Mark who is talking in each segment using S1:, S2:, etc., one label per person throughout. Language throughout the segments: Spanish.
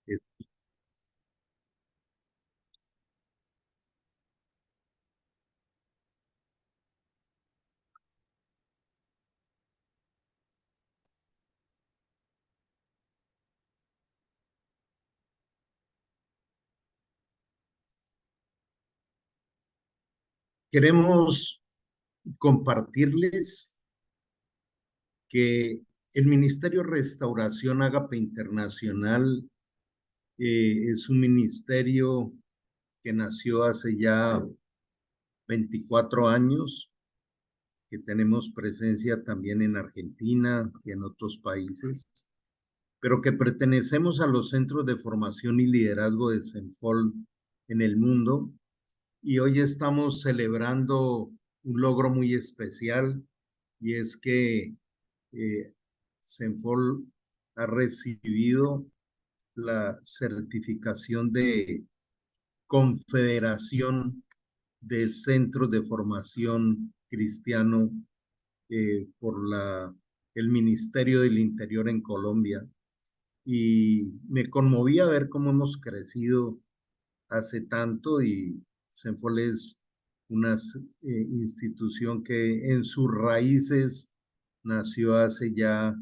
S1: es- Queremos compartirles que el Ministerio Restauración Ágape Internacional es un ministerio que nació hace ya 24 años, que tenemos presencia también en Argentina y en otros países, pero que pertenecemos a los centros de formación y liderazgo de CENFOL en el mundo. Y hoy estamos celebrando un logro muy especial, y es que CENFOL ha recibido la certificación de Confederación de Centros de Formación Cristiano por el Ministerio del Interior en Colombia. Y me conmovía ver cómo hemos crecido hace tanto, y CENFOL es una institución que en sus raíces nació hace ya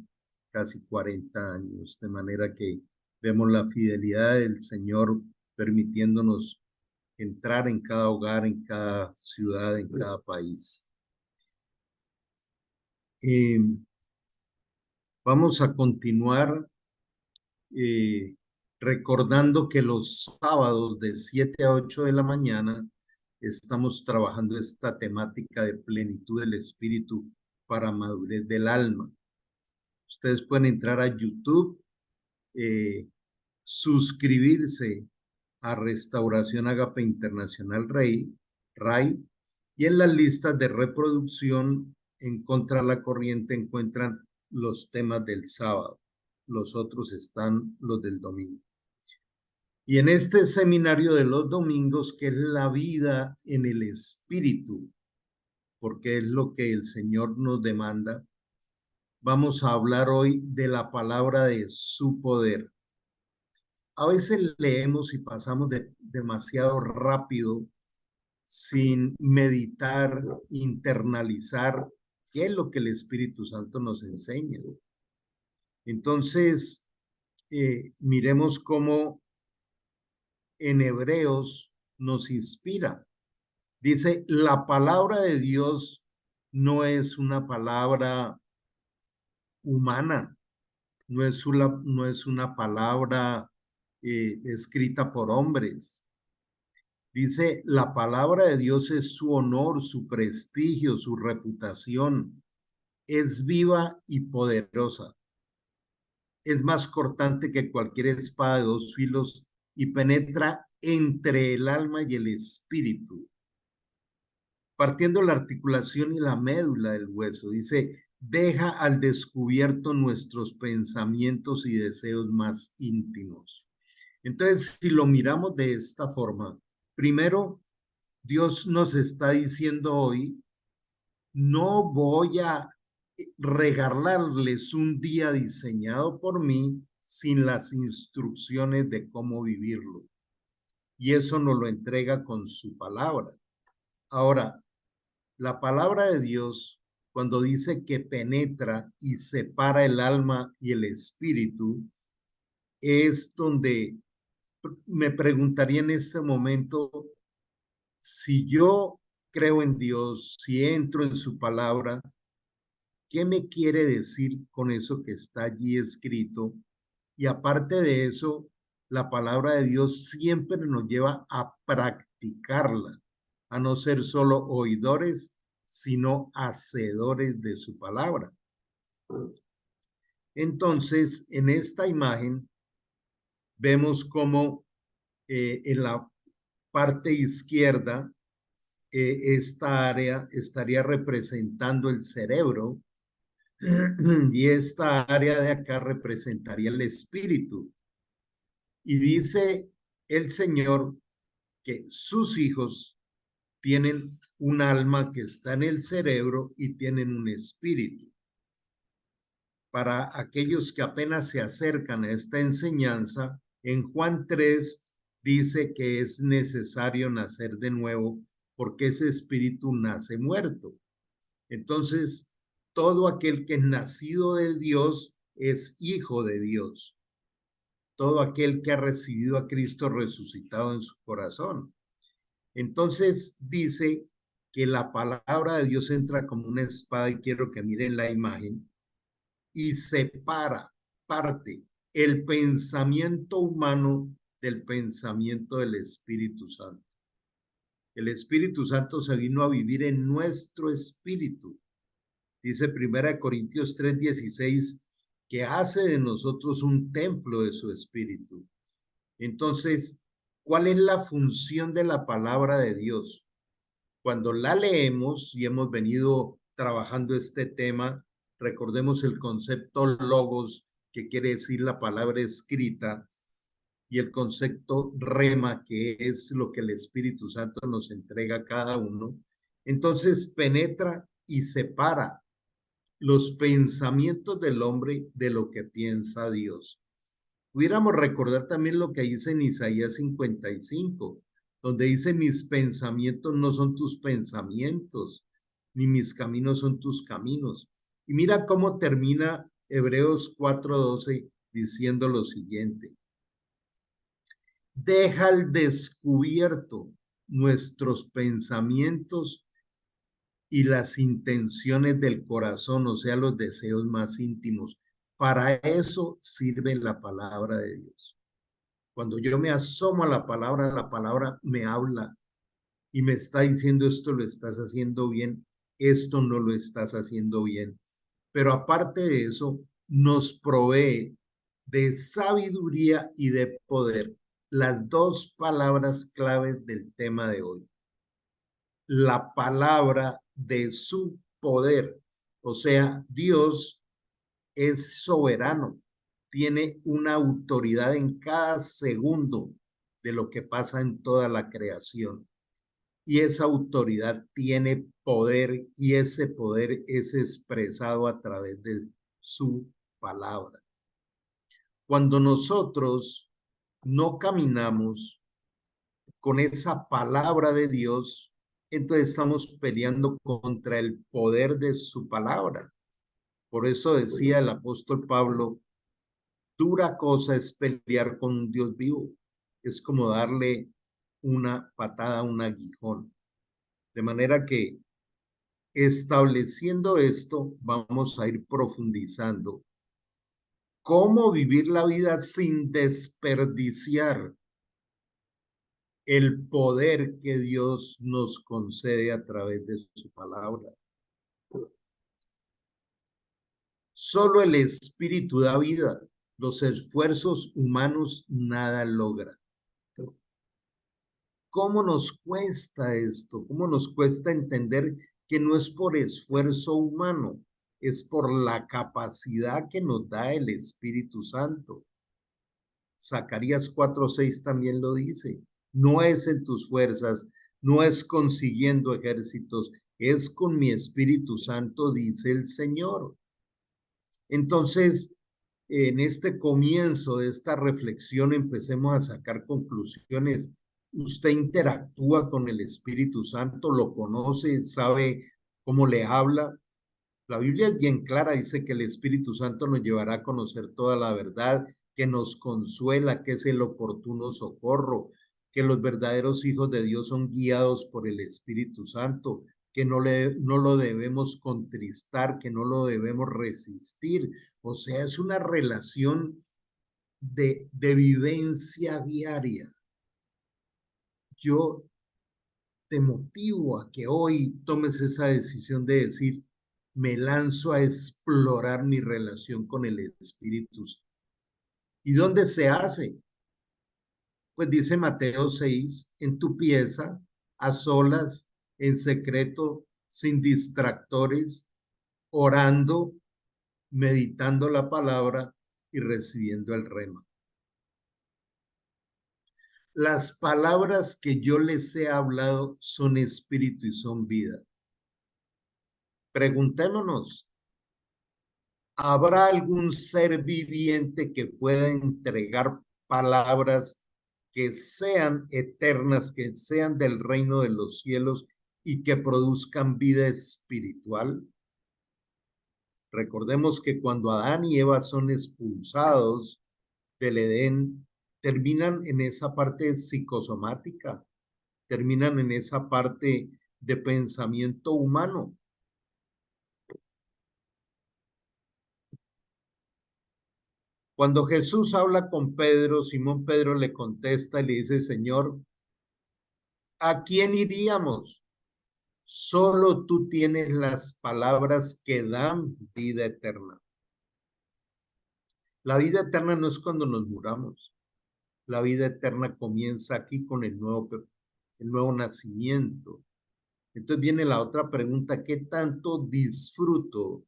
S1: casi 40 años, de manera que vemos la fidelidad del Señor permitiéndonos entrar en cada hogar, en cada ciudad, en cada país. Eh, Vamos a continuar eh, recordando que los sábados de 7 a 8 de la mañana estamos trabajando esta temática de plenitud del espíritu para madurez del alma. Ustedes pueden entrar a YouTube, eh, suscribirse a Restauración Agape Internacional RAI, y en las listas de reproducción en Contra la Corriente encuentran los temas del sábado. Los otros están los del domingo. Y en este seminario de los domingos, que es la vida en el espíritu, porque es lo que el Señor nos demanda, vamos a hablar hoy de la palabra de su poder. A veces leemos y pasamos demasiado rápido sin meditar, internalizar qué es lo que el Espíritu Santo nos enseña. Entonces, miremos cómo en Hebreos nos inspira. Dice, la palabra de Dios no es una palabra humana, no es una palabra escrita por hombres. Dice, la palabra de Dios es su honor, su prestigio, su reputación. Es viva y poderosa. Es más cortante que cualquier espada de dos filos y penetra entre el alma y el espíritu, partiendo la articulación y la médula del hueso. Dice, deja al descubierto nuestros pensamientos y deseos más íntimos. Entonces, si lo miramos de esta forma, primero, Dios nos está diciendo hoy, no voy a regalarles un día diseñado por mí sin las instrucciones de cómo vivirlo. Y eso nos lo entrega con su palabra. Ahora, la palabra de Dios, cuando dice que penetra y separa el alma y el espíritu, es donde me preguntaría en este momento, si yo creo en Dios, si entro en su palabra, ¿qué me quiere decir con eso que está allí escrito? Y aparte de eso, la palabra de Dios siempre nos lleva a practicarla, a no ser solo oidores, sino hacedores de su palabra. Entonces, en esta imagen vemos cómo en la parte izquierda, esta área estaría representando el cerebro, y esta área de acá representaría el espíritu. Y dice el Señor que sus hijos tienen un alma que está en el cerebro y tienen un espíritu. para aquellos que apenas se acercan a esta enseñanza, en Juan 3 dice que es necesario nacer de nuevo porque ese espíritu nace muerto. Entonces, todo aquel que es nacido de Dios es hijo de Dios. Todo aquel que ha recibido a Cristo resucitado en su corazón. Entonces dice que la palabra de Dios entra como una espada, y quiero que miren la imagen, y separa, parte el pensamiento humano del pensamiento del Espíritu Santo. El Espíritu Santo se vino a vivir en nuestro espíritu. Dice 1 Corintios 3:16 que hace de nosotros un templo de su espíritu. Entonces, ¿cuál es la función de la palabra de Dios? Cuando la leemos y hemos venido trabajando este tema, recordemos el concepto logos, que quiere decir la palabra escrita, y el concepto rema, que es lo que el Espíritu Santo nos entrega a cada uno. Entonces penetra y separa los pensamientos del hombre de lo que piensa Dios. Pudiéramos recordar también lo que dice en Isaías 55, donde dice: mis pensamientos no son tus pensamientos, ni mis caminos son tus caminos. Y mira cómo termina Hebreos 4:12 diciendo lo siguiente: deja al descubierto nuestros pensamientos y las intenciones del corazón, o sea, los deseos más íntimos. Para eso sirve la palabra de Dios. Cuando yo me asomo a la palabra me habla y me está diciendo: esto lo estás haciendo bien, esto no lo estás haciendo bien. Pero aparte de eso, nos provee de sabiduría y de poder. Las dos palabras claves del tema de hoy. La palabra de su poder. O sea, Dios es soberano, tiene una autoridad en cada segundo de lo que pasa en toda la creación. Y esa autoridad tiene poder, y ese poder es expresado a través de su palabra. Cuando nosotros no caminamos con esa palabra de Dios, entonces estamos peleando contra el poder de su palabra. Por eso decía el apóstol Pablo: dura cosa es pelear con un Dios vivo. Es como darle una patada a un aguijón. De manera que, estableciendo esto, vamos a ir profundizando cómo vivir la vida sin desperdiciar el poder que Dios nos concede a través de su palabra. Solo el Espíritu da vida. Los esfuerzos humanos nada logran. ¿Cómo nos cuesta esto? ¿Cómo nos cuesta entender que no es por esfuerzo humano, es por la capacidad que nos da el Espíritu Santo? Zacarías 4:6 también lo dice: no es en tus fuerzas, no es consiguiendo ejércitos, es con mi Espíritu Santo, dice el Señor. Entonces, en este comienzo de esta reflexión, empecemos a sacar conclusiones. Usted interactúa con el Espíritu Santo, lo conoce, sabe cómo le habla. La Biblia es bien clara, dice que el Espíritu Santo nos llevará a conocer toda la verdad, que nos consuela, que es el oportuno socorro, que los verdaderos hijos de Dios son guiados por el Espíritu Santo, que no lo debemos contristar, que no lo debemos resistir. O sea, es una relación de vivencia diaria. Yo te motivo a que hoy tomes esa decisión de decir: me lanzo a explorar mi relación con el Espíritu Santo. ¿Y dónde se hace? Pues dice Mateo 6, en tu pieza, a solas, en secreto, sin distractores, orando, meditando la palabra y recibiendo el rema. Las palabras que yo les he hablado son espíritu y son vida. Preguntémonos, ¿Habrá algún ser viviente que pueda entregar palabras que sean eternas, que sean del reino de los cielos y que produzcan vida espiritual? Recordemos que cuando Adán y Eva son expulsados del Edén, terminan en esa parte psicosomática, terminan en esa parte de pensamiento humano. Cuando Jesús habla con Pedro, Simón Pedro le contesta y le dice, Señor, ¿a quién iríamos? Solo tú tienes las palabras que dan vida eterna. La vida eterna no es cuando nos muramos. La vida eterna comienza aquí con el nuevo nacimiento. Entonces viene la otra pregunta, ¿qué tanto disfruto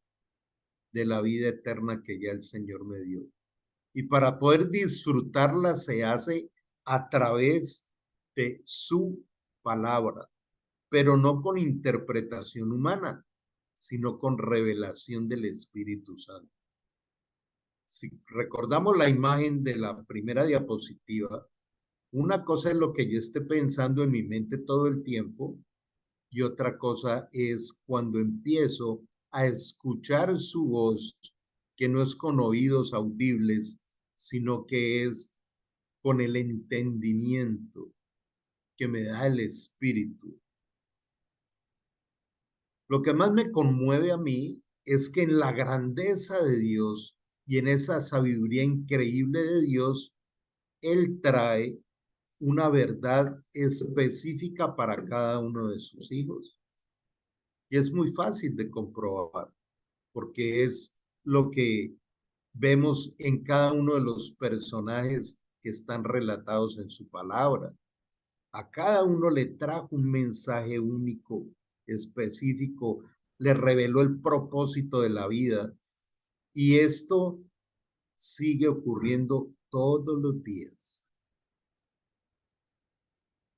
S1: de la vida eterna que ya el Señor me dio? Y para poder disfrutarla se hace a través de su palabra, pero no con interpretación humana, sino con revelación del Espíritu Santo. Si recordamos la imagen de la primera diapositiva, una cosa es lo que yo esté pensando en mi mente todo el tiempo y otra cosa es cuando empiezo a escuchar su voz, que no es con oídos audibles, sino que es con el entendimiento que me da el Espíritu. Lo que más me conmueve a mí es que en la grandeza de Dios y en esa sabiduría increíble de Dios, Él trae una verdad específica para cada uno de sus hijos. Y es muy fácil de comprobar, porque es lo que vemos en cada uno de los personajes que están relatados en su palabra. A cada uno le trajo un mensaje único, específico, le reveló el propósito de la vida. Y esto sigue ocurriendo todos los días.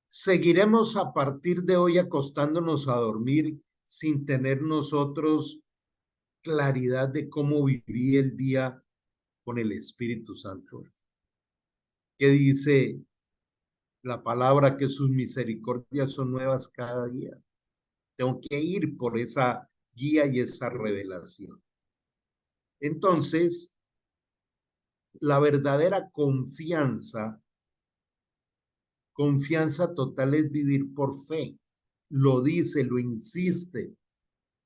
S1: Seguiremos a partir de hoy acostándonos a dormir sin tener nosotros claridad de cómo viví el día con el Espíritu Santo. ¿Qué dice la palabra? Que sus misericordias son nuevas cada día. Tengo que ir por esa guía y esa revelación. Entonces, la verdadera confianza total es vivir por fe. Lo dice, lo insiste,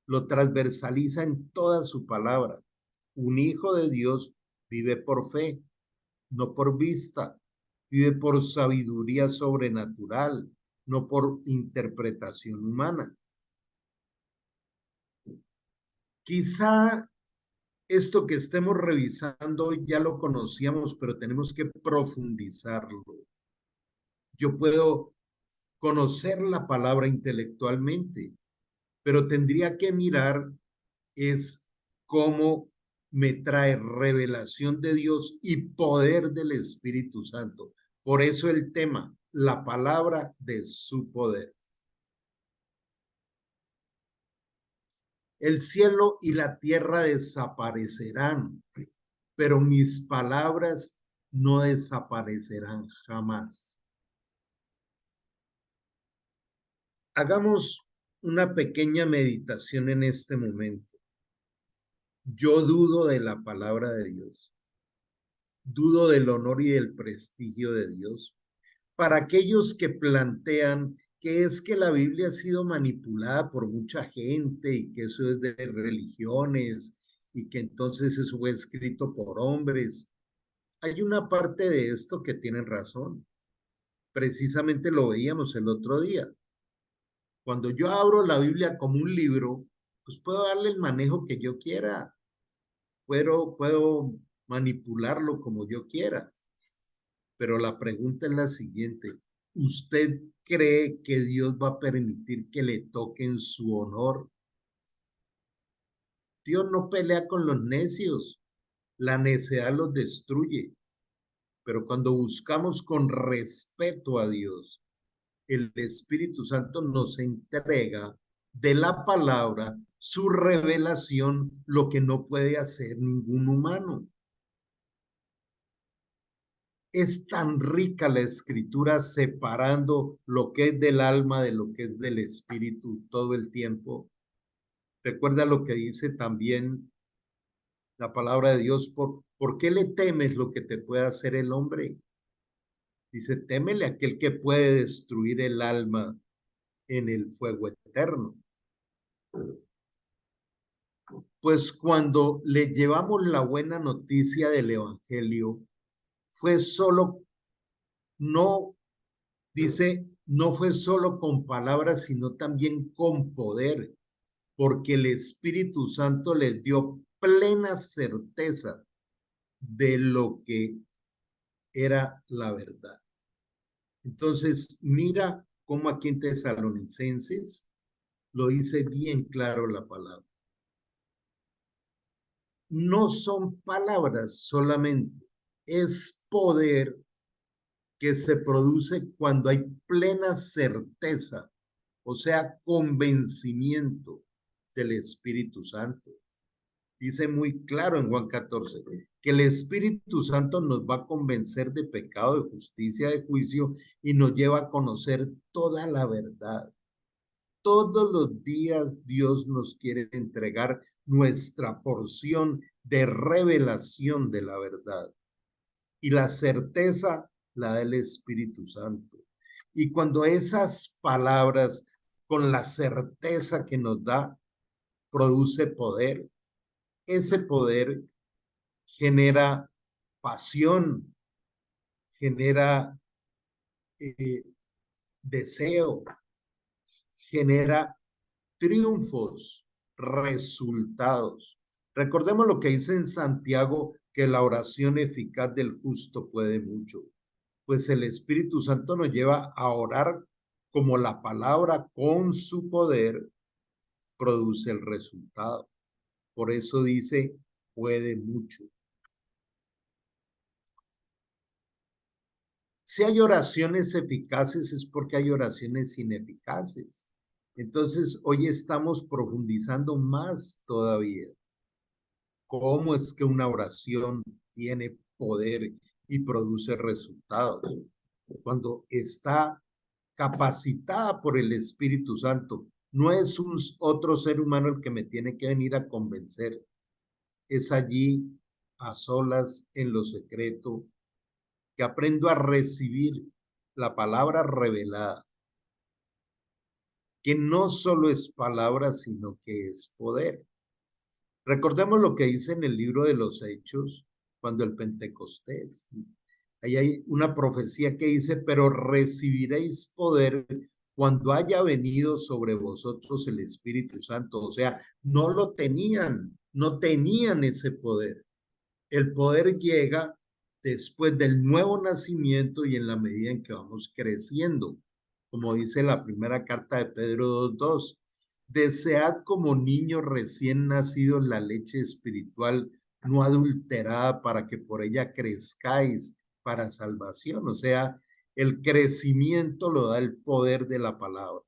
S1: lo transversaliza en toda su palabra. Un hijo de Dios vive por fe, no por vista, vive por sabiduría sobrenatural, no por interpretación humana. Quizá esto que estemos revisando hoy ya lo conocíamos, pero tenemos que profundizarlo. Yo puedo conocer la palabra intelectualmente, pero tendría que mirar es cómo me trae revelación de Dios y poder del Espíritu Santo. Por eso el tema, la palabra de su poder. El cielo y la tierra desaparecerán, pero mis palabras no desaparecerán jamás. Hagamos una pequeña meditación en este momento. Yo dudo de la palabra de Dios. Dudo del honor y del prestigio de Dios. Para aquellos que plantean que es que la Biblia ha sido manipulada por mucha gente y que eso es de religiones y que entonces eso fue escrito por hombres, hay una parte de esto que tienen razón. Precisamente lo veíamos el otro día. Cuando yo abro la Biblia como un libro, pues puedo darle el manejo que yo quiera, puedo manipularlo como yo quiera. Pero la pregunta es la siguiente: ¿usted cree que Dios va a permitir que le toquen su honor? Dios no pelea con los necios, la necedad los destruye, pero cuando buscamos con respeto a Dios, el Espíritu Santo nos entrega de la palabra, su revelación, lo que no puede hacer ningún humano. Es tan rica la escritura separando lo que es del alma de lo que es del espíritu todo el tiempo. Recuerda lo que dice también la palabra de Dios, ¿por qué le temes lo que te puede hacer el hombre? Dice, témele a aquel que puede destruir el alma en el fuego eterno. Pues cuando le llevamos la buena noticia del evangelio, fue solo, no, dice, no fue solo con palabras, sino también con poder, porque el Espíritu Santo les dio plena certeza de lo que era la verdad. Entonces, mira cómo aquí en Tesalonicenses lo dice bien claro la palabra. No son palabras solamente, es poder que se produce cuando hay plena certeza, o sea, convencimiento del Espíritu Santo. Dice muy claro en Juan 14 que el Espíritu Santo nos va a convencer de pecado, de justicia, de juicio y nos lleva a conocer toda la verdad. Todos los días Dios nos quiere entregar nuestra porción de revelación de la verdad. Y la certeza la da el Espíritu Santo. Y cuando esas palabras, con la certeza que nos da, produce poder, ese poder genera pasión, genera deseo, genera triunfos, resultados. Recordemos lo que dice en Santiago, que la oración eficaz del justo puede mucho. Pues el Espíritu Santo nos lleva a orar como la palabra con su poder produce el resultado. Por eso dice, puede mucho. Si hay oraciones eficaces es porque hay oraciones ineficaces. Entonces, hoy estamos profundizando más todavía. ¿Cómo es que una oración tiene poder y produce resultados? Cuando está capacitada por el Espíritu Santo. No es un otro ser humano el que me tiene que venir a convencer. Es allí, a solas, en lo secreto, que aprendo a recibir la palabra revelada, que no solo es palabra, sino que es poder. Recordemos lo que dice en el libro de los Hechos, cuando el Pentecostés. Ahí hay una profecía que dice, pero recibiréis poder cuando haya venido sobre vosotros el Espíritu Santo. O sea, no lo tenían, no tenían ese poder. El poder llega después del nuevo nacimiento y en la medida en que vamos creciendo, como dice la primera carta de Pedro 2:2. Desead como niños recién nacidos la leche espiritual no adulterada para que por ella crezcáis para salvación. O sea, el crecimiento lo da el poder de la palabra.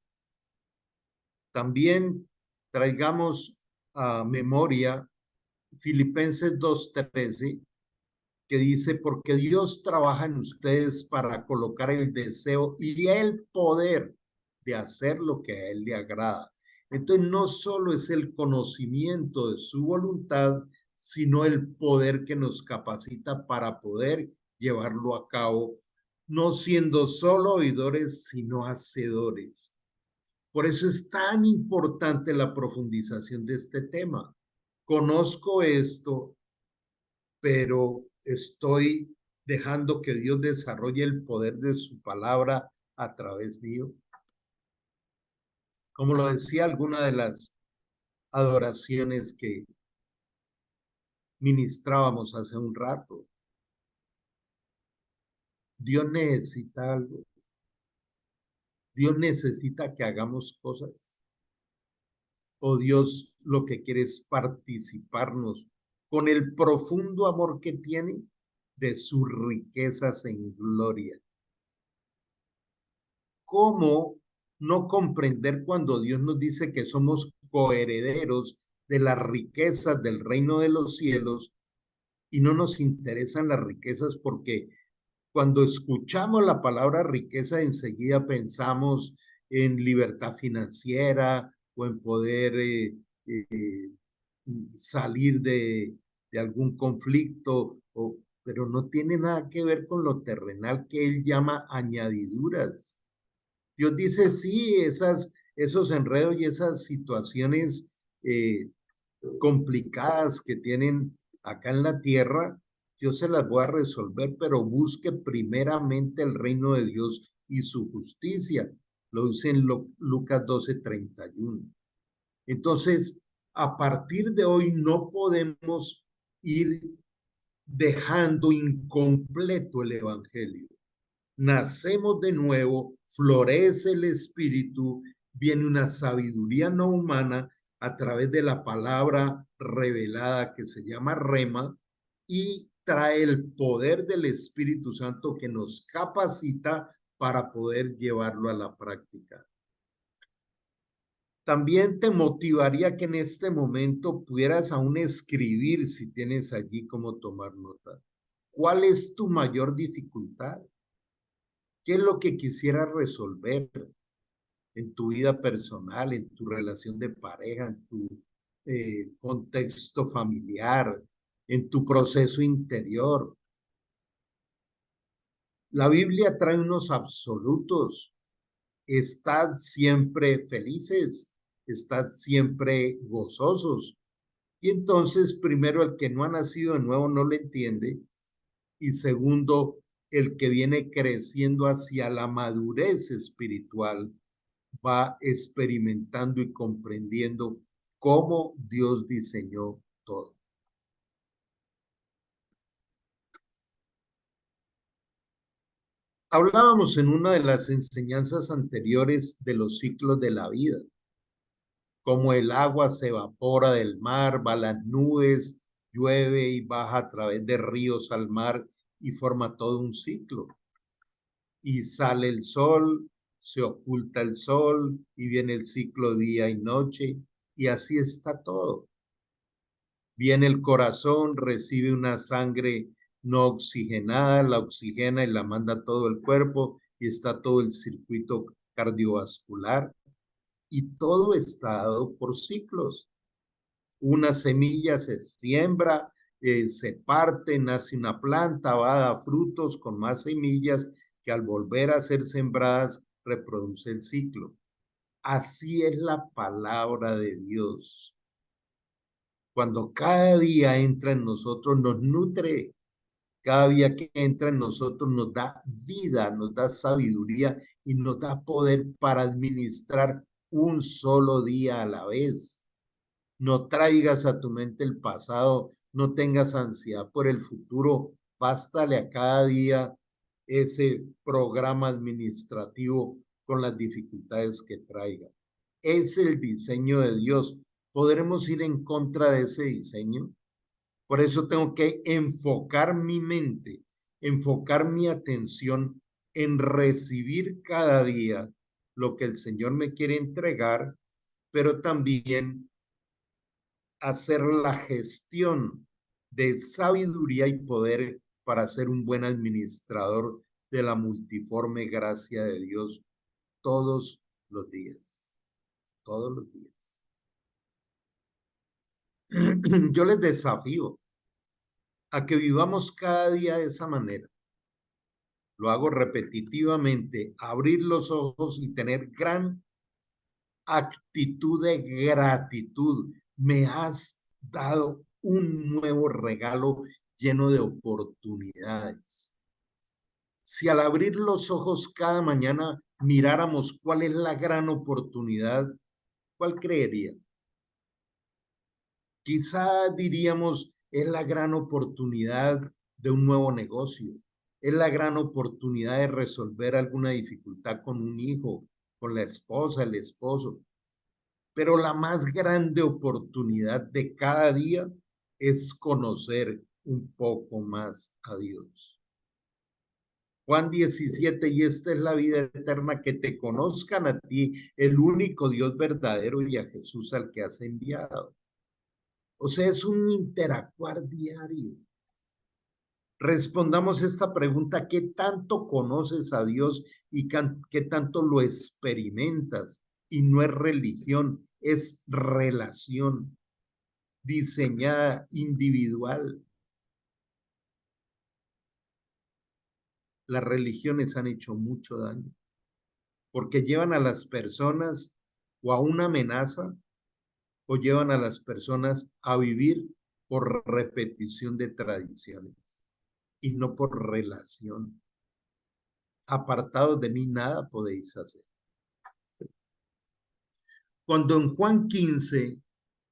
S1: También traigamos a memoria Filipenses 2:13, que dice, porque Dios trabaja en ustedes para colocar el deseo y el poder de hacer lo que a Él le agrada. Entonces, no solo es el conocimiento de su voluntad, sino el poder que nos capacita para poder llevarlo a cabo, no siendo solo oidores, sino hacedores. Por eso es tan importante la profundización de este tema. Conozco esto, pero estoy dejando que Dios desarrolle el poder de su palabra a través mío. Como lo decía alguna de las adoraciones que ministrábamos hace un rato, Dios necesita algo. Dios necesita que hagamos cosas. O Dios lo que quiere es participarnos con el profundo amor que tiene de sus riquezas en gloria. ¿Cómo no comprender cuando Dios nos dice que somos coherederos de las riquezas del reino de los cielos y no nos interesan las riquezas porque cuando escuchamos la palabra riqueza enseguida pensamos en libertad financiera o en poder salir de algún conflicto, pero no tiene nada que ver con lo terrenal que él llama añadiduras. Dios dice, sí, esos enredos y esas situaciones complicadas que tienen acá en la tierra, yo se las voy a resolver, pero busque primeramente el reino de Dios y su justicia. Lo dice en Lucas 12:31. Entonces, a partir de hoy no podemos ir dejando incompleto el evangelio. Nacemos de nuevo, florece el espíritu, viene una sabiduría no humana a través de la palabra revelada que se llama rema y trae el poder del Espíritu Santo que nos capacita para poder llevarlo a la práctica. También te motivaría que en este momento pudieras aún escribir, si tienes allí cómo tomar nota. ¿Cuál es tu mayor dificultad? ¿Qué es lo que quisieras resolver en tu vida personal, en tu relación de pareja, en tu contexto familiar, en tu proceso interior? La Biblia trae unos absolutos. Estad siempre felices, estad siempre gozosos. Y entonces, primero, el que no ha nacido de nuevo no le entiende. Y segundo, el que viene creciendo hacia la madurez espiritual va experimentando y comprendiendo cómo Dios diseñó todo. Hablábamos en una de las enseñanzas anteriores de los ciclos de la vida, cómo el agua se evapora del mar, va a las nubes, llueve y baja a través de ríos al mar y forma todo un ciclo. Y sale el sol, se oculta el sol y viene el ciclo día y noche y así está todo. Viene el corazón, recibe una sangre no oxigenada, la oxigena y la manda a todo el cuerpo y está todo el circuito cardiovascular y todo está dado por ciclos. Una semilla se siembra, se parte, nace una planta, va a dar frutos con más semillas que al volver a ser sembradas reproduce el ciclo. Así es la palabra de Dios. Cuando cada día entra en nosotros, nos nutre. Cada día que entra en nosotros nos da vida, nos da sabiduría y nos da poder para administrar un solo día a la vez. No traigas a tu mente el pasado, no tengas ansiedad por el futuro, bástale a cada día ese programa administrativo con las dificultades que traiga. Es el diseño de Dios. ¿Podremos ir en contra de ese diseño? Por eso tengo que enfocar mi mente, enfocar mi atención en recibir cada día lo que el Señor me quiere entregar, pero también hacer la gestión de sabiduría y poder para ser un buen administrador de la multiforme gracia de Dios todos los días, todos los días. Yo les desafío a que vivamos cada día de esa manera. Lo hago repetitivamente, abrir los ojos y tener gran actitud de gratitud. Me has dado un nuevo regalo lleno de oportunidades. Si al abrir los ojos cada mañana miráramos cuál es la gran oportunidad, ¿cuál creería? Quizá diríamos, es la gran oportunidad de un nuevo negocio, es la gran oportunidad de resolver alguna dificultad con un hijo, con la esposa, el esposo. Pero la más grande oportunidad de cada día es conocer un poco más a Dios. Juan 17, y esta es la vida eterna, que te conozcan a ti, el único Dios verdadero, y a Jesús al que has enviado. O sea, es un interactuar diario. Respondamos esta pregunta: ¿qué tanto conoces a Dios y qué tanto lo experimentas? Y no es religión, es relación diseñada, individual. Las religiones han hecho mucho daño porque llevan a las personas o a una amenaza, o llevan a las personas a vivir por repetición de tradiciones y no por relación. Apartados de mí nada podéis hacer. Cuando en Juan 15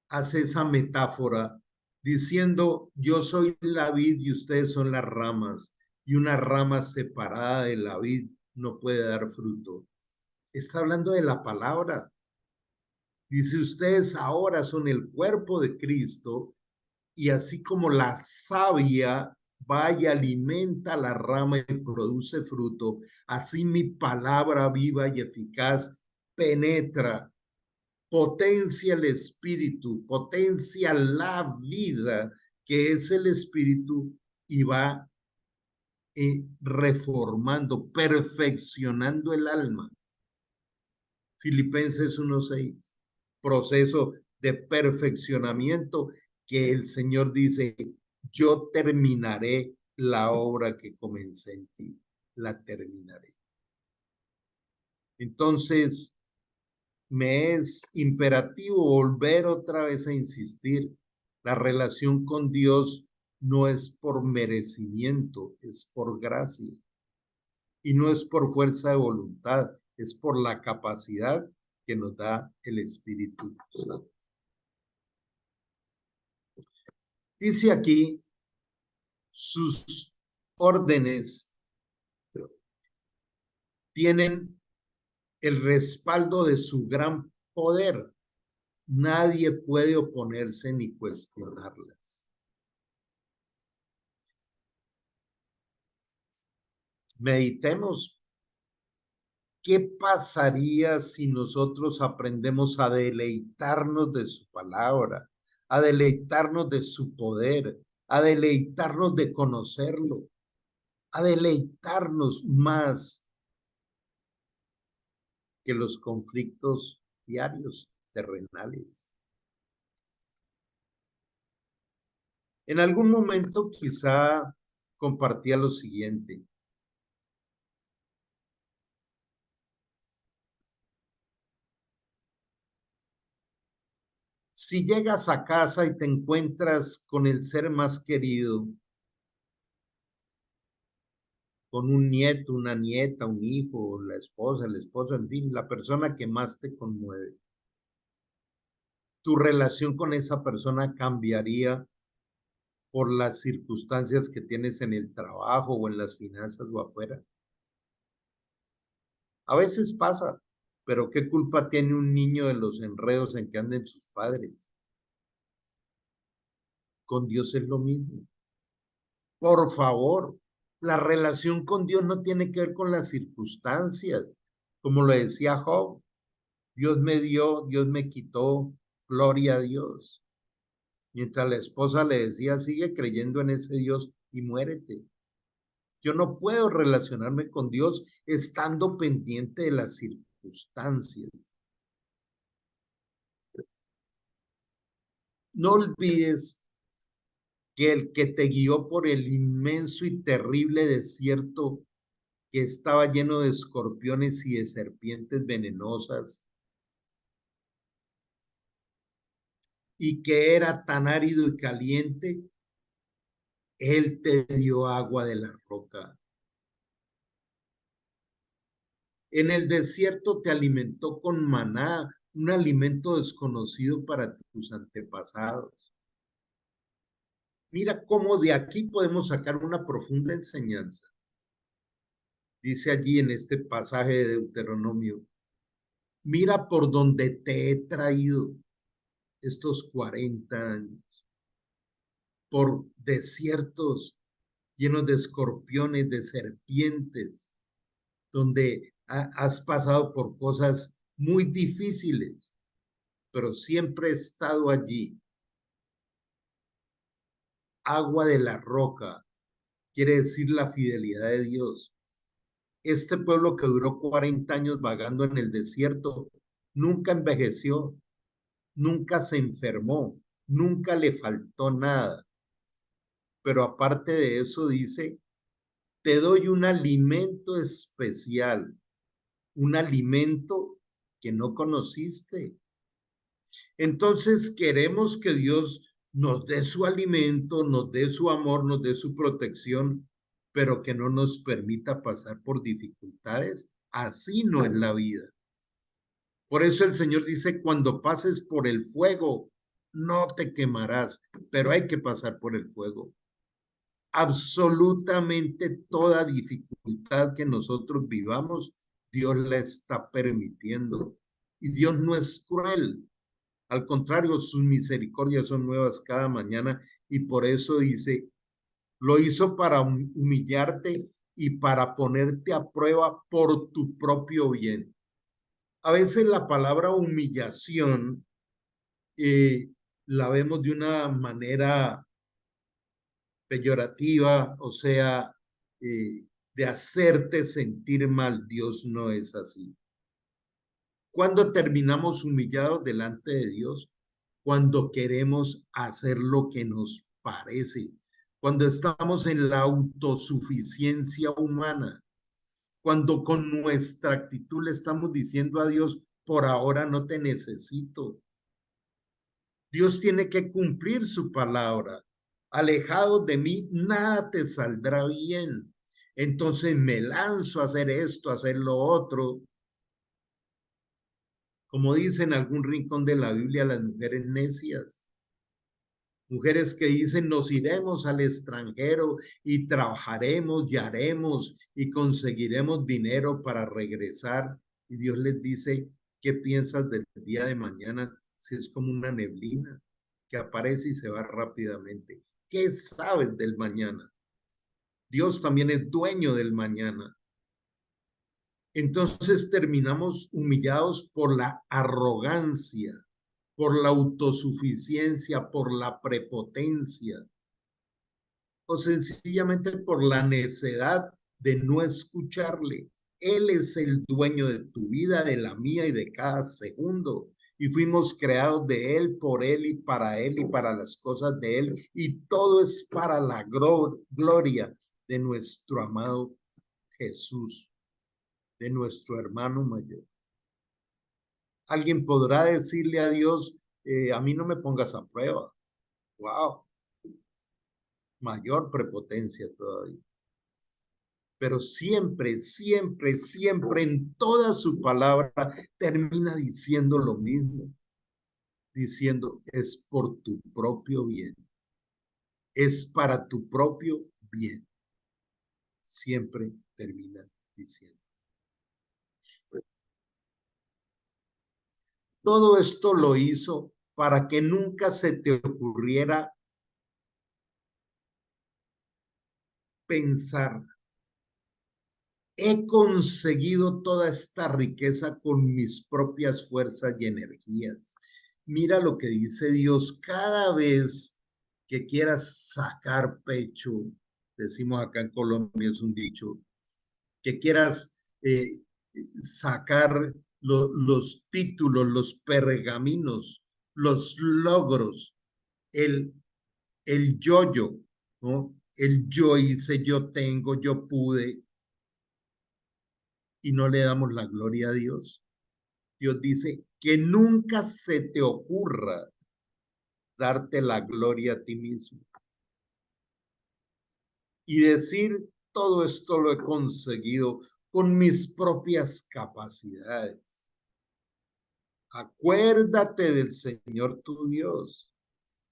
S1: hace esa metáfora diciendo: yo soy la vid y ustedes son las ramas, y una rama separada de la vid no puede dar fruto, está hablando de la palabra. Dice: ustedes ahora son el cuerpo de Cristo, y así como la savia va y alimenta la rama y produce fruto, así mi palabra viva y eficaz penetra, potencia el espíritu, potencia la vida que es el espíritu, y va reformando, perfeccionando el alma. Filipenses 1:6, proceso de perfeccionamiento que el Señor dice: yo terminaré la obra que comencé en ti, la terminaré. Entonces, me es imperativo volver otra vez a insistir: la relación con Dios no es por merecimiento, es por gracia. Y no es por fuerza de voluntad, es por la capacidad que nos da el Espíritu Santo. Dice aquí: sus órdenes tienen el respaldo de su gran poder. Nadie puede oponerse ni cuestionarlas. Meditemos: ¿qué pasaría si nosotros aprendemos a deleitarnos de su palabra, a deleitarnos de su poder, a deleitarnos de conocerlo, a deleitarnos más que los conflictos diarios terrenales? En algún momento quizá compartía lo siguiente: si llegas a casa y te encuentras con el ser más querido, con un nieto, una nieta, un hijo, la esposa, el esposo, en fin, la persona que más te conmueve, tu relación con esa persona cambiaría por las circunstancias que tienes en el trabajo o en las finanzas o afuera. A veces pasa, pero ¿qué culpa tiene un niño de los enredos en que anden sus padres? Con Dios es lo mismo. Por favor, la relación con Dios no tiene que ver con las circunstancias. Como lo decía Job: Dios me dio, Dios me quitó, gloria a Dios. Mientras la esposa le decía: sigue creyendo en ese Dios y muérete. Yo no puedo relacionarme con Dios estando pendiente de las circunstancias. No olvides que el que te guió por el inmenso y terrible desierto que estaba lleno de escorpiones y de serpientes venenosas, y que era tan árido y caliente, Él te dio agua de la roca. En el desierto te alimentó con maná, un alimento desconocido para tus antepasados. Mira cómo de aquí podemos sacar una profunda enseñanza. Dice allí en este pasaje de Deuteronomio: mira por donde te he traído estos 40 años, por desiertos, llenos de escorpiones, de serpientes, donde has pasado por cosas muy difíciles, pero siempre he estado allí. Agua de la roca, quiere decir la fidelidad de Dios. Este pueblo que duró 40 años vagando en el desierto, nunca envejeció, nunca se enfermó, nunca le faltó nada. Pero aparte de eso dice, te doy un alimento especial, un alimento que no conociste. Entonces queremos que Dios nos dé su alimento, nos dé su amor, nos dé su protección, pero que no nos permita pasar por dificultades. Así no es la vida. Por eso el Señor dice, cuando pases por el fuego, no te quemarás, pero hay que pasar por el fuego. Absolutamente toda dificultad que nosotros vivamos, Dios la está permitiendo. Y Dios no es cruel. Al contrario, sus misericordias son nuevas cada mañana y por eso dice, lo hizo para humillarte y para ponerte a prueba por tu propio bien. A veces la palabra humillación la vemos de una manera peyorativa, o sea, de hacerte sentir mal. Dios no es así. Cuando terminamos humillados delante de Dios, cuando queremos hacer lo que nos parece, cuando estamos en la autosuficiencia humana, cuando con nuestra actitud le estamos diciendo a Dios, por ahora no te necesito. Dios tiene que cumplir su palabra. Alejado de mí, nada te saldrá bien. Entonces me lanzo a hacer esto, a hacer lo otro. Como dice en algún rincón de la Biblia, las mujeres necias. Mujeres que dicen, nos iremos al extranjero y trabajaremos y haremos y conseguiremos dinero para regresar. Y Dios les dice, ¿qué piensas del día de mañana si es como una neblina que aparece y se va rápidamente? ¿Qué sabes del mañana? Dios también es dueño del mañana. Entonces terminamos humillados por la arrogancia, por la autosuficiencia, por la prepotencia o sencillamente por la necedad de no escucharle. Él es el dueño de tu vida, de la mía y de cada segundo. Y fuimos creados de Él, por Él y para las cosas de Él. Y todo es para la gloria de nuestro amado Jesús, de nuestro hermano mayor. Alguien podrá decirle a Dios, a mí no me pongas a prueba. Wow, mayor prepotencia todavía. Pero siempre, siempre, siempre en toda su palabra termina diciendo lo mismo, diciendo, es por tu propio bien, es para tu propio bien. Siempre termina diciendo. Todo esto lo hizo para que nunca se te ocurriera pensar, he conseguido toda esta riqueza con mis propias fuerzas y energías. Mira lo que dice Dios cada vez que quieras sacar pecho, decimos acá en Colombia, es un dicho, que quieras sacar los títulos, los pergaminos, los logros, el, el yo-yo, ¿no? El yo hice, yo tengo, yo pude, y no le damos la gloria a Dios. Dios dice que nunca se te ocurra darte la gloria a ti mismo y decir, todo esto lo he conseguido con mis propias capacidades. Acuérdate del Señor tu Dios.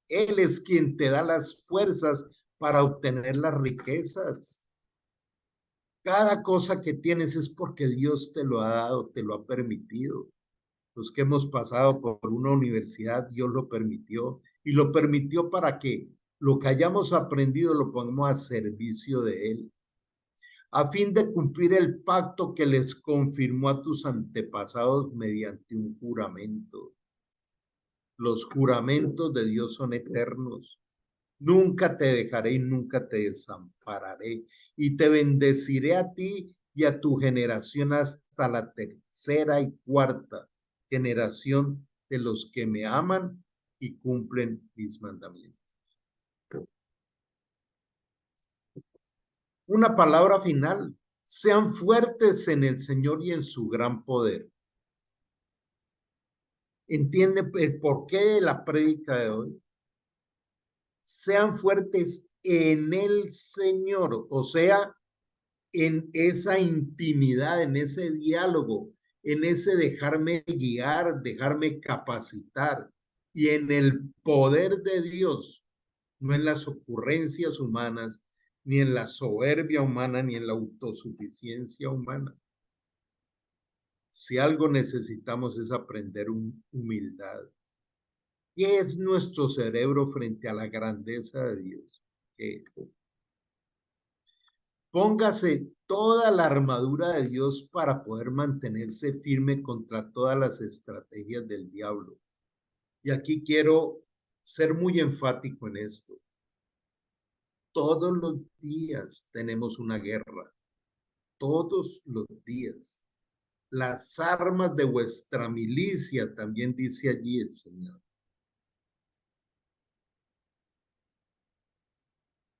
S1: Él es quien te da las fuerzas para obtener las riquezas. Cada cosa que tienes es porque Dios te lo ha dado, te lo ha permitido. Los que hemos pasado por una universidad, Dios lo permitió. ¿Y lo permitió para qué? lo que hayamos aprendido lo ponemos a servicio de Él, a fin de cumplir el pacto que les confirmó a tus antepasados mediante un juramento. Los juramentos de Dios son eternos. Nunca te dejaré y nunca te desampararé. Y te bendeciré a ti y a tu generación hasta la tercera y cuarta generación de los que me aman y cumplen mis mandamientos. Una palabra final. Sean fuertes en el Señor y en su gran poder. ¿Entiende el porqué de la prédica de hoy? Sean fuertes en el Señor, o sea, en esa intimidad, en ese diálogo, en ese dejarme guiar, dejarme capacitar y en el poder de Dios, no en las ocurrencias humanas, ni en la soberbia humana, ni en la autosuficiencia humana. Si algo necesitamos es aprender humildad. ¿Qué es nuestro cerebro frente a la grandeza de Dios? ¿Qué es? Póngase toda la armadura de Dios para poder mantenerse firme contra todas las estrategias del diablo. Y aquí quiero ser muy enfático en esto. Todos los días tenemos una guerra. Todos los días. Las armas de vuestra milicia, también dice allí el Señor.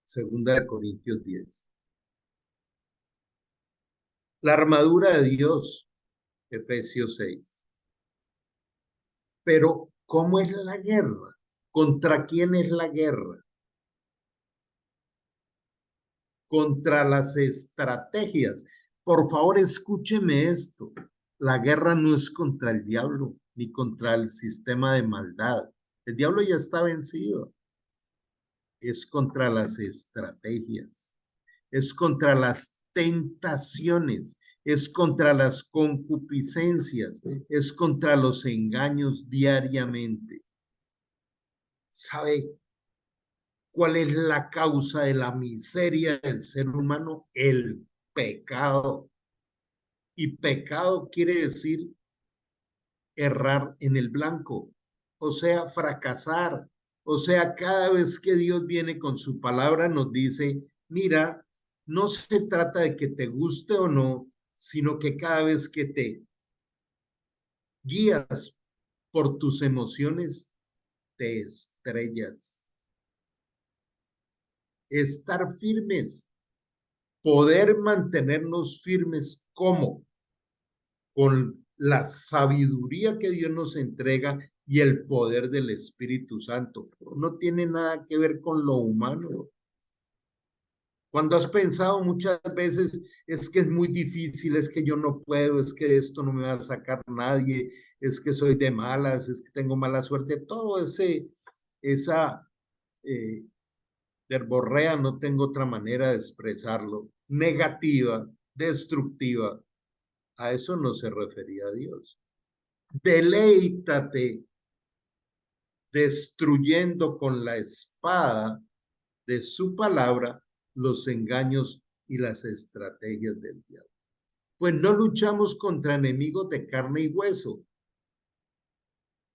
S1: Segunda de Corintios 10. La armadura de Dios, Efesios 6. Pero, ¿cómo es la guerra? ¿Contra quién es la guerra? Contra las estrategias. Por favor, escúcheme esto. La guerra no es contra el diablo ni contra el sistema de maldad. El diablo ya está vencido. Es contra las estrategias. Es contra las tentaciones. Es contra las concupiscencias. Es contra los engaños diariamente. ¿Sabe cuál es la causa de la miseria del ser humano? El pecado. Y pecado quiere decir errar en el blanco, o sea, fracasar. O sea, cada vez que Dios viene con su palabra nos dice, mira, no se trata de que te guste o no, sino que cada vez que te guías por tus emociones, te estrellas. Estar firmes, poder mantenernos firmes, ¿cómo? Con la sabiduría que Dios nos entrega y el poder del Espíritu Santo. No tiene nada que ver con lo humano. Cuando has pensado muchas veces, es que es muy difícil, es que yo no puedo, es que esto no me va a sacar nadie, es que soy de malas, es que tengo mala suerte, todo esa verborrea, no tengo otra manera de expresarlo, negativa, destructiva, a eso no se refería a Dios. Deleítate destruyendo con la espada de su palabra los engaños y las estrategias del diablo. Pues no luchamos contra enemigos de carne y hueso.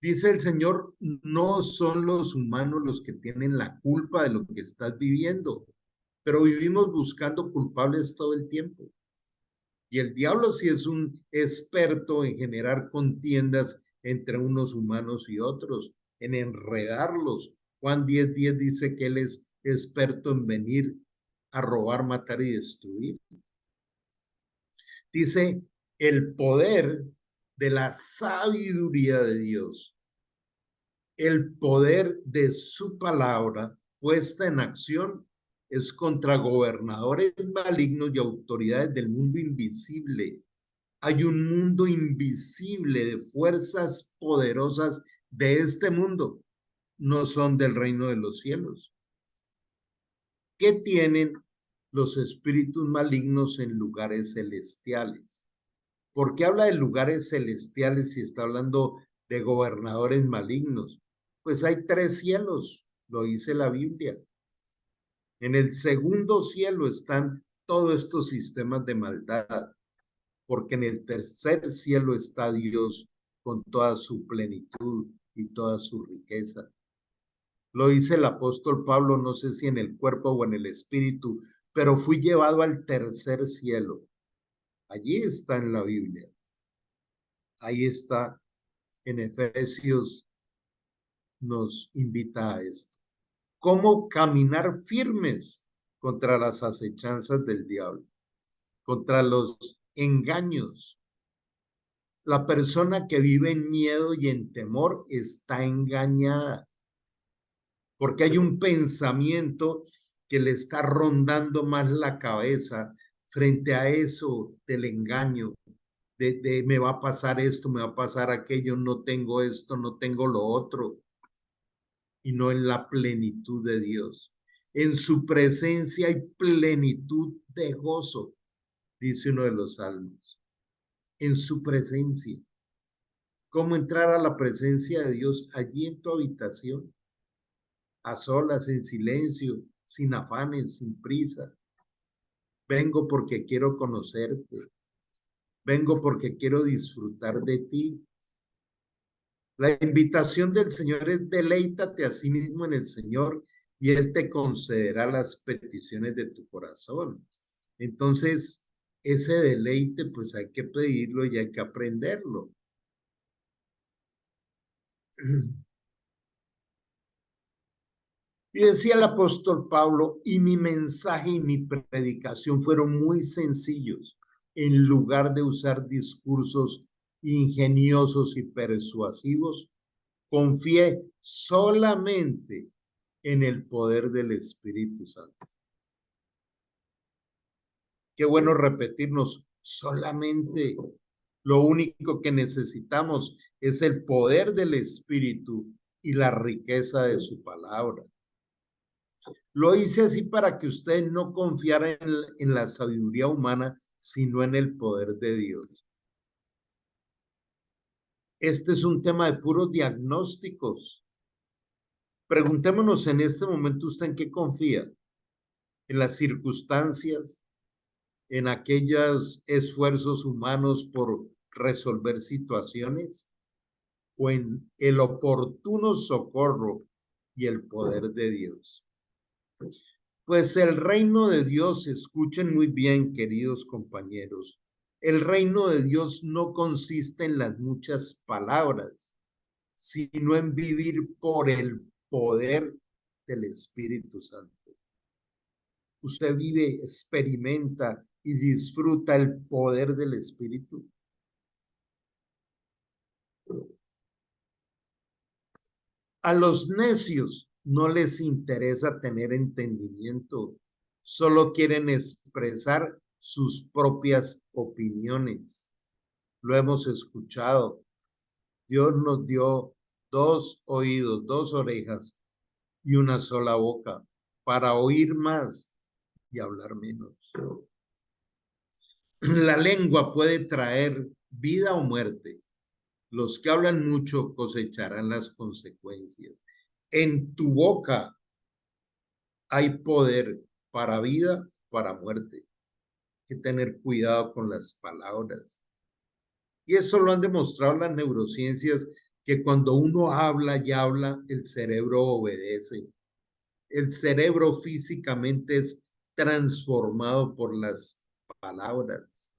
S1: Dice el Señor, no son los humanos los que tienen la culpa de lo que estás viviendo, pero vivimos buscando culpables todo el tiempo. Y el diablo sí es un experto en generar contiendas entre unos humanos y otros, en enredarlos. Juan 10:10 dice que él es experto en venir a robar, matar y destruir. Dice el poder de la sabiduría de Dios, el poder de su palabra puesta en acción es contra gobernadores malignos y autoridades del mundo invisible. Hay un mundo invisible de fuerzas poderosas de este mundo, no son del reino de los cielos. ¿Qué tienen los espíritus malignos en lugares celestiales? ¿Por qué habla de lugares celestiales si está hablando de gobernadores malignos? Pues hay 3 cielos, lo dice la Biblia. En el segundo cielo están todos estos sistemas de maldad, porque en el tercer cielo está Dios con toda su plenitud y toda su riqueza. Lo dice el apóstol Pablo, no sé si en el cuerpo o en el espíritu, pero fui llevado al tercer cielo. Allí está en la Biblia. Ahí está en Efesios, nos invita a esto. ¿Cómo caminar firmes contra las acechanzas del diablo, contra los engaños? La persona que vive en miedo y en temor está engañada, porque hay un pensamiento que le está rondando más la cabeza frente a eso del engaño, de me va a pasar esto, me va a pasar aquello, no tengo esto, no tengo lo otro, y no en la plenitud de Dios. En su presencia hay plenitud de gozo, dice uno de los salmos. En su presencia. ¿Cómo entrar a la presencia de Dios allí en tu habitación? A solas, en silencio, sin afanes, sin prisa. Vengo porque quiero conocerte. Vengo porque quiero disfrutar de ti. La invitación del Señor es deleítate a sí mismo en el Señor y Él te concederá las peticiones de tu corazón. Entonces, ese deleite, pues hay que pedirlo y hay que aprenderlo. Y decía el apóstol Pablo, y mi mensaje y mi predicación fueron muy sencillos, en lugar de usar discursos ingeniosos y persuasivos, confié solamente en el poder del Espíritu Santo. Qué bueno repetirnos, solamente lo único que necesitamos es el poder del Espíritu y la riqueza de su palabra. Lo hice así para que usted no confiara en la sabiduría humana, sino en el poder de Dios. Este es un tema de puros diagnósticos. Preguntémonos en este momento usted en qué confía, en las circunstancias, en aquellos esfuerzos humanos por resolver situaciones o en el oportuno socorro y el poder de Dios. Pues el reino de Dios, escuchen muy bien, queridos compañeros, el reino de Dios no consiste en las muchas palabras, sino en vivir por el poder del Espíritu Santo. Usted vive, experimenta y disfruta el poder del Espíritu. A los necios no les interesa tener entendimiento, solo quieren expresar sus propias opiniones. Lo hemos escuchado. Dios nos dio dos oídos, dos orejas y una sola boca para oír más y hablar menos. La lengua puede traer vida o muerte. Los que hablan mucho cosecharán las consecuencias. En tu boca hay poder para vida, para muerte. Hay que tener cuidado con las palabras. Y eso lo han demostrado las neurociencias, que cuando uno habla y habla, el cerebro obedece. El cerebro físicamente es transformado por las palabras.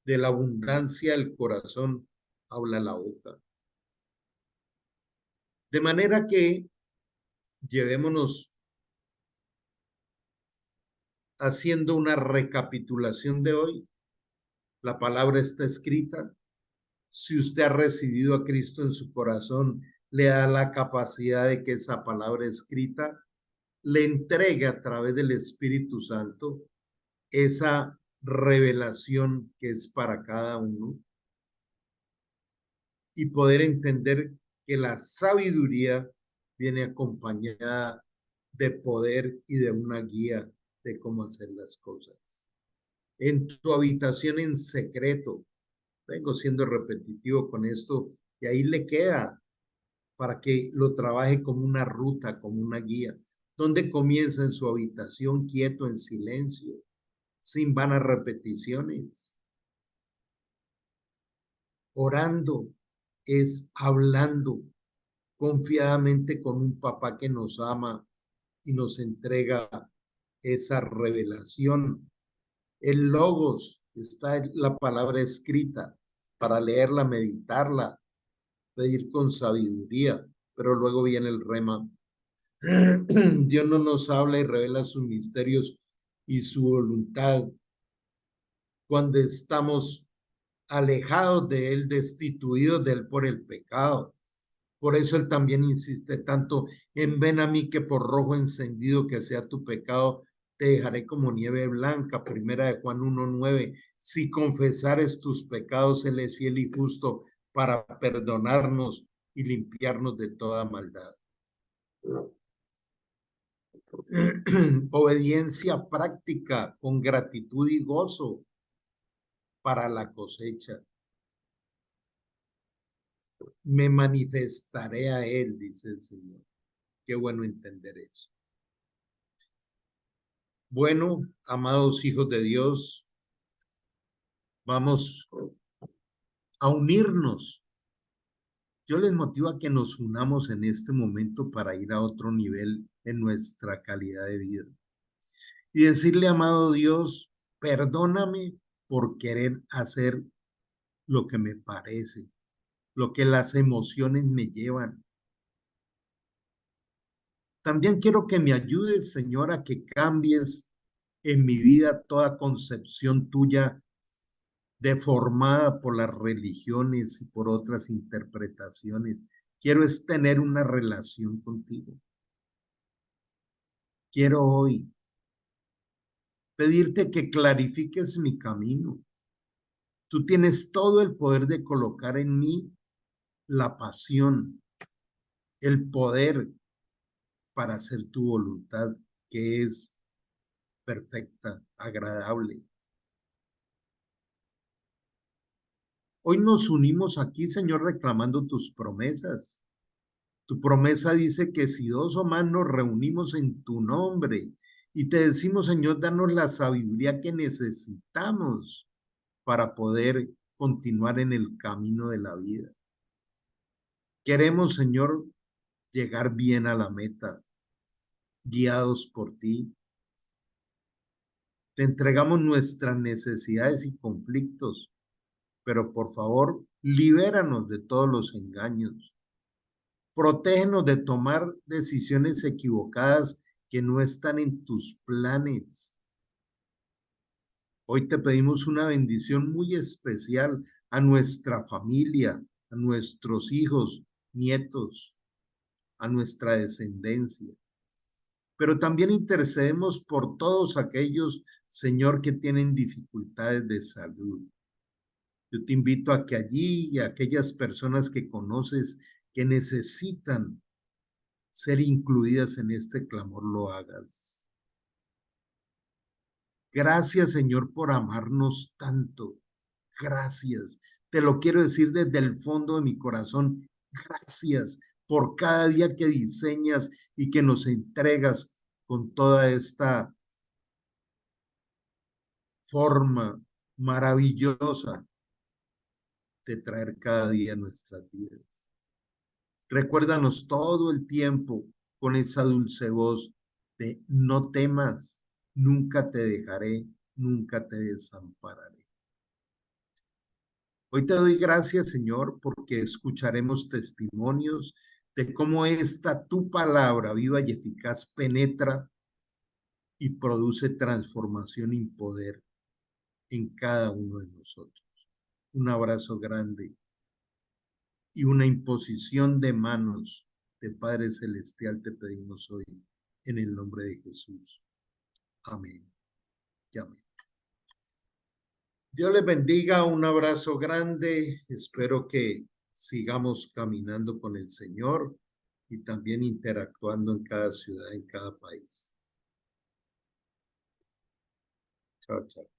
S1: De la abundancia del corazón habla la boca. De manera que llevémonos haciendo una recapitulación de hoy. La palabra está escrita. Si usted ha recibido a Cristo en su corazón, le da la capacidad de que esa palabra escrita le entregue a través del Espíritu Santo esa revelación que es para cada uno y poder entender que la sabiduría viene acompañada de poder y de una guía de cómo hacer las cosas. En tu habitación en secreto, vengo siendo repetitivo con esto, y ahí le queda para que lo trabaje como una ruta, como una guía. donde comienza en su habitación quieto, en silencio, sin vanas repeticiones. Orando es hablando confiadamente con un papá que nos ama y nos entrega esa revelación. El logos está la palabra escrita para leerla, meditarla, pedir con sabiduría, pero luego viene el rema. Dios no nos habla y revela sus misterios y su voluntad cuando estamos alejados de Él, destituidos de Él por el pecado. Por eso Él también insiste tanto en ven a mí que por rojo encendido que sea tu pecado, te dejaré como nieve blanca. Primera de Juan 1:9. Si confesares tus pecados, Él es fiel y justo para perdonarnos y limpiarnos de toda maldad. Obediencia práctica con gratitud y gozo para la cosecha. Me manifestaré a Él, dice el Señor. Qué bueno entender eso. Bueno, amados hijos de Dios, vamos a unirnos. Yo les motivo a que nos unamos en este momento para ir a otro nivel en nuestra calidad de vida. Y decirle, amado Dios, perdóname por querer hacer lo que me parece, lo que las emociones me llevan. También quiero que me ayudes, Señor, a que cambies en mi vida toda concepción tuya deformada por las religiones y por otras interpretaciones. Quiero es tener una relación contigo. Quiero hoy pedirte que clarifiques mi camino. Tú tienes todo el poder de colocar en mí la pasión, el poder para hacer tu voluntad, que es perfecta, agradable. Hoy nos unimos aquí, Señor, reclamando tus promesas. Tu promesa dice que si dos o más nos reunimos en tu nombre y te decimos, Señor, danos la sabiduría que necesitamos para poder continuar en el camino de la vida. Queremos, Señor, llegar bien a la meta, guiados por ti. Te entregamos nuestras necesidades y conflictos, pero por favor, libéranos de todos los engaños. Protégenos de tomar decisiones equivocadas que no están en tus planes. Hoy te pedimos una bendición muy especial a nuestra familia, a nuestros hijos, nietos, a nuestra descendencia. Pero también intercedemos por todos aquellos, Señor, que tienen dificultades de salud. Yo te invito a que allí y a aquellas personas que conoces que necesitan ser incluidas en este clamor lo hagas. Gracias, Señor, por amarnos tanto. Gracias. Te lo quiero decir desde el fondo de mi corazón. Gracias por cada día que diseñas y que nos entregas con toda esta forma maravillosa de traer cada día nuestras vidas. Recuérdanos todo el tiempo con esa dulce voz de no temas, nunca te dejaré, nunca te desampararé. Hoy te doy gracias, Señor, porque escucharemos testimonios de cómo esta tu palabra viva y eficaz penetra y produce transformación y poder en cada uno de nosotros. Un abrazo grande y una imposición de manos de Padre Celestial te pedimos hoy en el nombre de Jesús. Amén y amén. Dios les bendiga, un abrazo grande. Espero que sigamos caminando con el Señor y también interactuando en cada ciudad, en cada país. Chao, chao.